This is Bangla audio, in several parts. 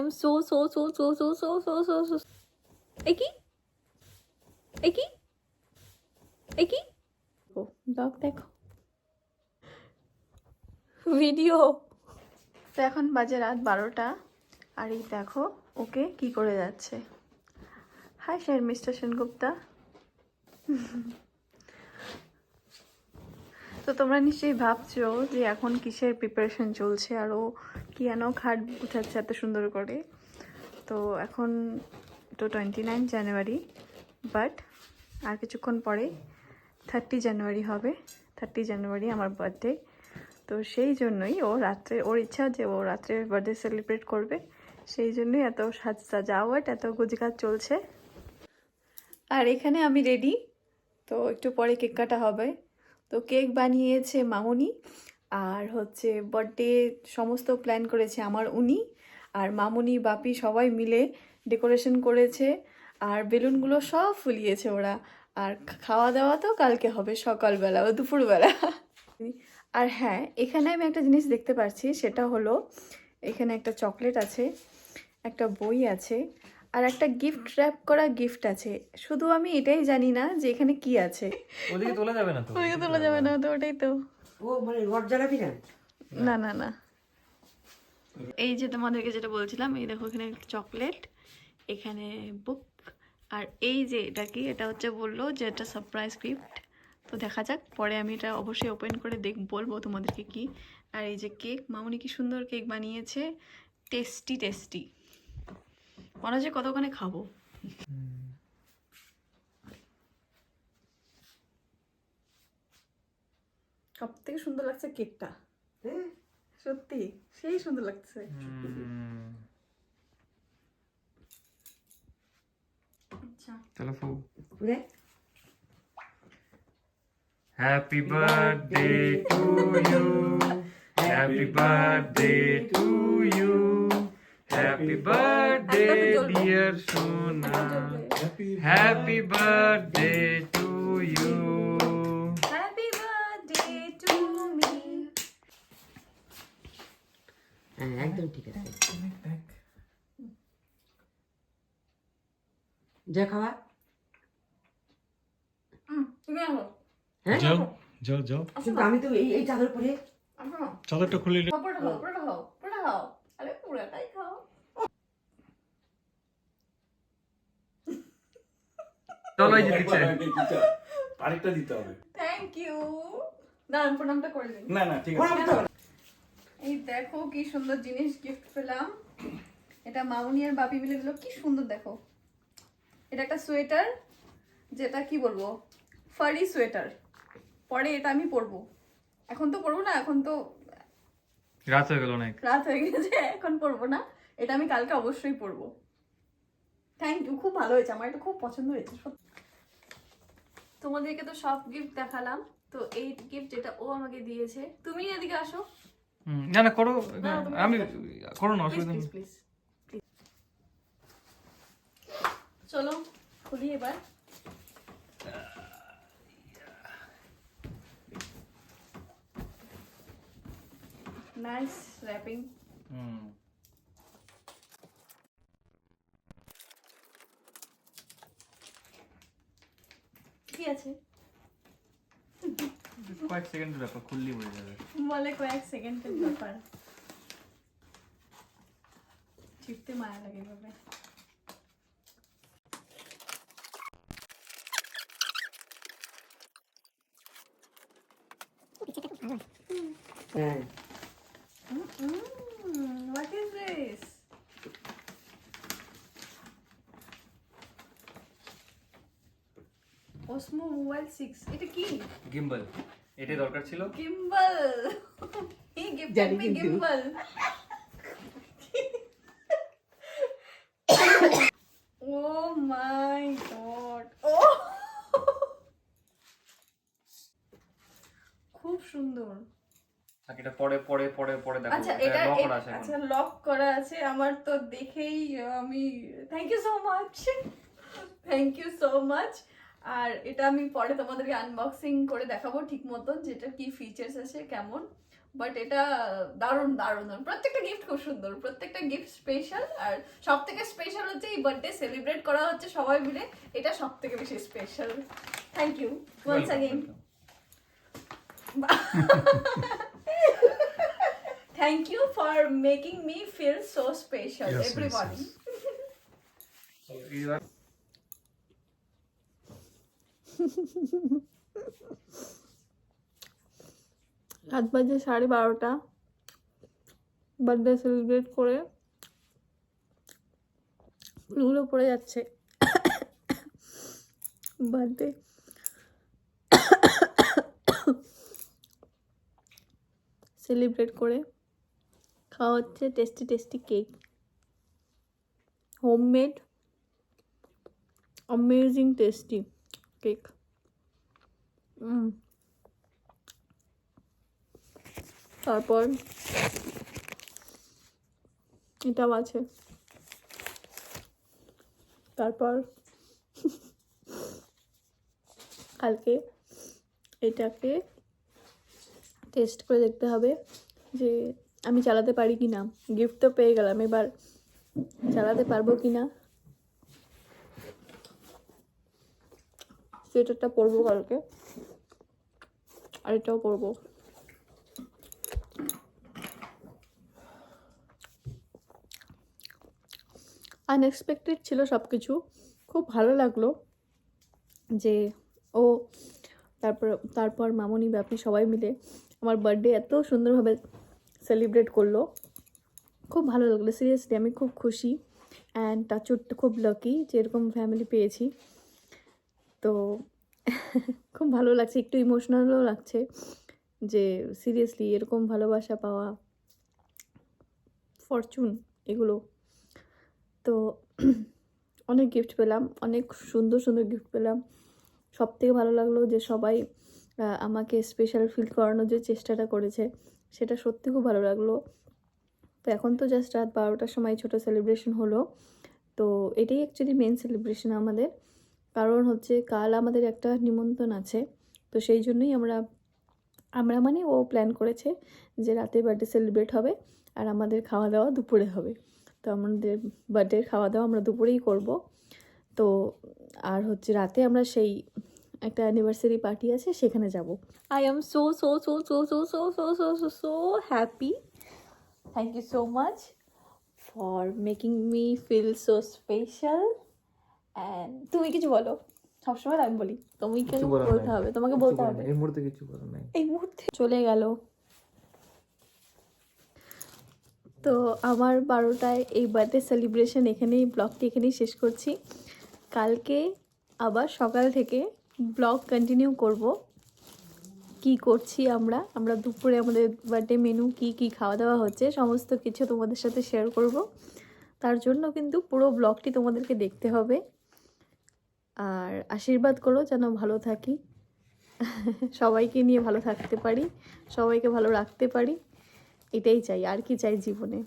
am so Eki? Eki? Eki? Blog দেখো ভিডিও। তো এখন বাজে রাত 12টা আর এই দেখো ওকে কি করে যাচ্ছে। Hi sir mister Sengupta. তো তোমরা নিশ্চয়ই ভাবছো যে এখন কিসের প্রিপারেশন চলছে আর ও কি যেন খাট গুছাচ্ছে এত সুন্দর করে। তো এখন তো 29 জানুয়ারি, বাট আর কিছুক্ষণ পরে 30 জানুয়ারি হবে। 30 জানুয়ারি আমার বার্থডে। তো সেই জন্যই ও রাত্রে, ওর ইচ্ছা যে ও রাত্রে বার্থডে সেলিব্রেট করবে, সেই জন্যই এত সাজাওয়াট, এত গুজগাছ চলছে। আর এখানে আমি রেডি। তো একটু পরে কেক কাটা হবে। তো কেক বানিয়েছে মামুনি, আর হচ্ছে বার্থডে সমস্ত প্ল্যান করেছে আমার উনি, আর মামুনি বাপি সবাই মিলে ডেকোরেশন করেছে, আর বেলুনগুলো সব ফুলিয়েছে ওরা। আর খাওয়া দাওয়া তো কালকে হবে সকালবেলা ও দুপুরবেলা। আর হ্যাঁ, এখানে আমি একটা জিনিস দেখতে পাচ্ছি, সেটা হলো এখানে একটা চকলেট আছে, একটা বই আছে, আর একটা গিফট র্যাপ করা গিফট আছে। শুধু আমি এটাই জানি না যে এখানে কি আছে। ওদিকে তোলা যাবে না তো? ওদিকে তোলা যাবে না তো, ওটাই তো। ও মানে রড জ্বালাবি না? না না না, এই যে তোমাদেরকে যেটা বলছিলাম, এই দেখো এখানে চকলেট, এখানে বুক, আর এই যে এটা কি, এটা হচ্ছে বললো যে এটা সারপ্রাইজ গিফট। তো দেখা যাক, পরে আমি এটা অবশ্যই ওপেন করে বলবো তোমাদেরকে কি। আর এই যে কেক, মামুনি কি সুন্দর কেক বানিয়েছে, টেস্টি টেস্টি। মনে হচ্ছে কতক্ষণে খাবো। সব থেকে সুন্দর লাগছে কেকটা, সত্যি সেই সুন্দর লাগছে। আচ্ছা টেলিফোন। রে happy birthday to you, happy birthday to you, happy birthday dear সোনা, happy birthday to you. Happy birthday to me. হ্যাঁ একদম ঠিক আছে। যা খাওয়া। তুমি আসো। হ্যাঁ যাও যাও যাও, কিন্তু আমি তো এই চাদর পরে। আসো। চাদরটা খুলে পুরোটা খাও, পুরোটা খাও, পুরোটা খাও। আরে পুরোটাই খাও। চলো এই যে দিচ্ছে। আরেকটা দিতে হবে। Thank you. দাঁড়ান প্রণামটা করে দিন। না না ঠিক ওরা আছে। তো এই দেখো কি সুন্দর জিনিস গিফট পেলাম। এটা মামুনি আর বাপি মিলে দিল, কি সুন্দর দেখো। এটা একটা সোয়েটার, যেটা কি বলবো, ফারি সোয়েটার। পরে এটা আমি পরবো, এখন তো পরবো না, এখন তো রাত হয়ে গেল অনেক। রাত হয়ে গেছে, এখন পরবো না। এটা আমি কালকে অবশ্যই পরবো। থ্যাংক ইউ, খুব ভালো হয়েছে, আমার এটা খুব পছন্দ হয়েছে। তোমাদেরকে তো সব গিফট দেখালাম, তো এই গিফট যেটা ও আমাকে দিয়েছে, তুমি এদিকে আসো। না না করো, না, তুমি আমি করো। করো না, প্লিজ অসুবিধা প্লিজ নেই। প্লিজ। চলো খুলি এবার। Nice wrapping. কি আছে কয়েক সেকেন্ডের ব্যাপার, খুললেই বোঝা যাবে। বলে কয়েক সেকেন্ডের ব্যাপার, চিপতে মায়া লাগে এভাবে। হ্যাঁ What is this? Osmo Mobile 6. এটা কি? গিম্বল, এটাই দরকার ছিল। Gimbal. He gifted জানি me কিন্তু। gimbal. Oh my god. Oh. খুব সুন্দর। এটা পরে পরে পরে পরে দেখো। আচ্ছা এটা লক করা আছে এখন। আচ্ছা লক করা আছে, আমার তো দেখেই আমি thank you so much, thank you so much. আর এটা আমি পরে তোমাদেরকে আনবক্সিং করে দেখাবো ঠিক মতন, যেটা কি ফিচার্স আছে কেমন। বাট এটা দারুণ দারুণ দারুণ। প্রত্যেকটা গিফট খুব সুন্দর, প্রত্যেকটা গিফট স্পেশাল। আর সব থেকে স্পেশাল হচ্ছে এই বার্থডে সেলিব্রেট করা হচ্ছে সবাই মিলে, এটা সব থেকে বেশি special. Thank you once again. Thank you for making me feel so special, everyone. রাত বাজে 12:30, বার্থডে সেলিব্রেট করে ফুলগুলো পড়ে যাচ্ছে। বার্থডে সেলিব্রেট করে খাওয়া হচ্ছে tasty tasty cake, homemade amazing tasty cake. তারপর এটাও আছে। তারপর কালকে এটাকে টেস্ট করে দেখতে হবে যে আমি চালাতে পারি কি না। গিফট তো পেয়ে গেলাম, এবার চালাতে পারবো কি না। সোয়েটারটা পরবো কালকে, আর এটাও পরবো। আনএক্সপেক্টেড ছিল সব কিছু, খুব ভালো লাগলো যে ও তারপর মামনি বাপি সবাই মিলে আমার বার্থডে এত সুন্দরভাবে সেলিব্রেট করলো। খুব ভালো লাগলো সিরিয়াসলি, আমি খুব খুশি অ্যান্ড টাচুড খুব লাকি যে এরকম ফ্যামিলি পেয়েছি। তো খুব ভালো লাগছে, একটু ইমোশনালও লাগছে যে সিরিয়াসলি এরকম ভালোবাসা পাওয়া, ফরচুন এগুলো। তো অনেক গিফট পেলাম, অনেক সুন্দর সুন্দর গিফট পেলাম। সব থেকে ভালো লাগলো যে সবাই আমাকে স্পেশাল ফিল করানোর যে চেষ্টাটা করেছে সেটা সত্যি খুব ভালো লাগলো। তো এখন তো জাস্ট রাত 12টার সময় ছোটো সেলিব্রেশন হলো। তো এটাই অ্যাকচুয়ালি মেন সেলিব্রেশন আমাদের, কারণ হচ্ছে কাল আমাদের একটা নিমন্ত্রণ আছে। তো সেই জন্যই আমরা মানে ও প্ল্যান করেছে যে রাতে বার্থডে সেলিব্রেট হবে আর আমাদের খাওয়া দাওয়া দুপুরে হবে। তো আমাদের বার্থডের খাওয়া দাওয়া আমরা দুপুরেই করব। তো আর হচ্ছে রাতে আমরা সেই একটা অ্যানিভার্সারি পার্টি আছে সেখানে যাব। I am so so so so so so so so so so happy. Thank you so much for making me feel so special. And তুমি কিছু বলো, সবসময় আমি বলি তুমি কিছু বলতে হবে, তোমাকে বলতে হবে। এই মুহূর্তে কিছু বলার নাই, এই মুহূর্তে চলে গেল। তো আমার 12টায় এই বার্থডে সেলিব্রেশন ব্লগটি এখানেই শেষ করছি। কালকে আবার সকাল থেকে ব্লগ কন্টিনিউ করব, কি করছি আমরা দুপুরে আমাদের বার্থডে মেনু কি খাওয়া দাওয়া হচ্ছে সমস্ত কিছু তোমাদের সাথে শেয়ার করব। তার জন্য কিন্তু পুরো ব্লগটি তোমাদেরকে দেখতে হবে। আর আশীর্বাদ করো যেন ভালো থাকি, সবাইকে নিয়ে ভালো থাকতে পারি, সবাইকে ভালো রাখতে পারি, এটাই চাই। আর কি চাই জীবনে।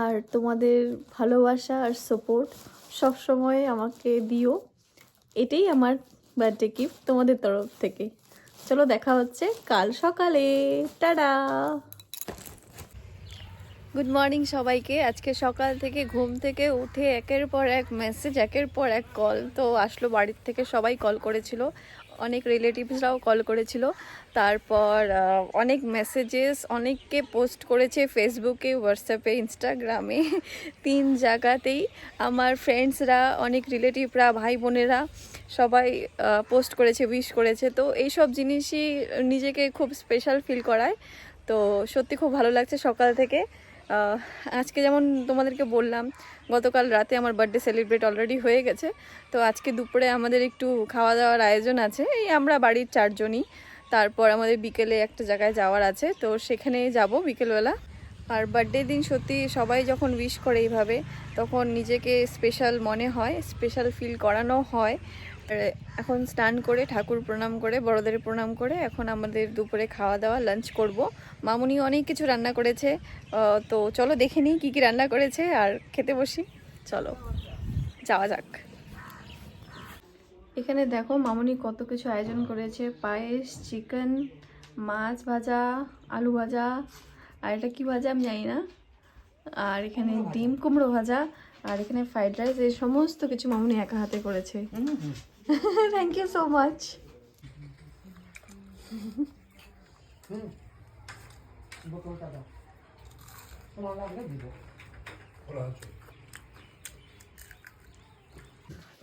আর তোমাদের ভালোবাসা আর সাপোর্ট সবসময় আমাকে দিও, এটাই আমার বার্থডে গিফট তোমাদের তরফ থেকে। চলো দেখা হচ্ছে কাল সকালে, টাটা। গুড মর্নিং সবাইকে। আজকে সকাল থেকে ঘুম থেকে উঠে একের পর এক মেসেজ, একের পর এক কল তো আসলো। বাড়ির থেকে সবাই কল করেছিল, অনেক রিলেটিভসরাও কল করেছিল। তারপর অনেক মেসেজেস অনেককে পোস্ট করেছে ফেসবুকে, হোয়াটসঅ্যাপে, ইনস্টাগ্রামে, 3 জায়গাতেই। আমার ফ্রেন্ডসরা, অনেক রিলেটিভরা, ভাই বোনেরা সবাই পোস্ট করেছে, উইশ করেছে। তো এইসব জিনিসই নিজেকে খুব স্পেশাল ফিল করায়। তো সত্যি খুব ভালো লাগছে সকাল থেকে। আজকে যেমন তোমাদেরকে বললাম, গতকাল রাতে আমার বার্থডে সেলিব্রেট অলরেডি হয়ে গেছে। তো আজকে দুপুরে আমাদের একটু খাওয়া দাওয়ার আয়োজন আছে, এই আমরা বাড়ির 4 জনই। তারপর আমাদের বিকেলে একটা জায়গায় যাওয়ার আছে, তো সেখানে যাব বিকেলবেলা। আর বার্থডে দিন সত্যি সবাই যখন উইশ করে এইভাবে, তখন নিজেকে স্পেশাল মনে হয়, স্পেশাল ফিল করানো হয়। এখন স্নান করে ঠাকুর প্রণাম করে, বড়দের প্রণাম করে এখন আমাদের দুপুরে খাওয়া দাওয়া লাঞ্চ করব। মামুনি অনেক কিছু রান্না করেছে, তো চলো দেখে নিই কী কী রান্না করেছে আর খেতে বসি। চলো যাওয়া যাক। এখানে দেখো মামুনি কত কিছু আয়োজন করেছে, পায়েস, চিকেন, মাছ ভাজা, আলু ভাজা, আর এটা কি ভাজা আমি জানি না। আর এখানে ডিম কুমড়ো ভাজা, আর এখানে ফ্রাইড রাইস, এই সমস্ত কিছু মামুনি একা হাতে করেছে। Thank you so much.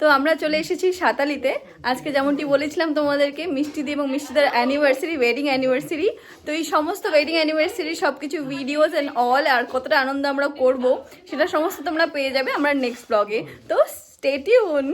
তো আমরা চলে এসেছি সাতালিতে। আজকে যেমনটি বলেছিলাম তোমাদেরকে, মিষ্টিদি এবং মিষ্টিদার অ্যানিভার্সারি, ওয়েডিং অ্যানিভার্সারি। তো এই সমস্ত ওয়েডিং অ্যানিভার্সারি সব কিছু ভিডিওস অ্যান্ড অল, আর কতটা আনন্দ আমরা করব সেটা সমস্ত তোমরা পেয়ে যাবে আমরা নেক্সট ব্লগে। তো স্টে টিউন।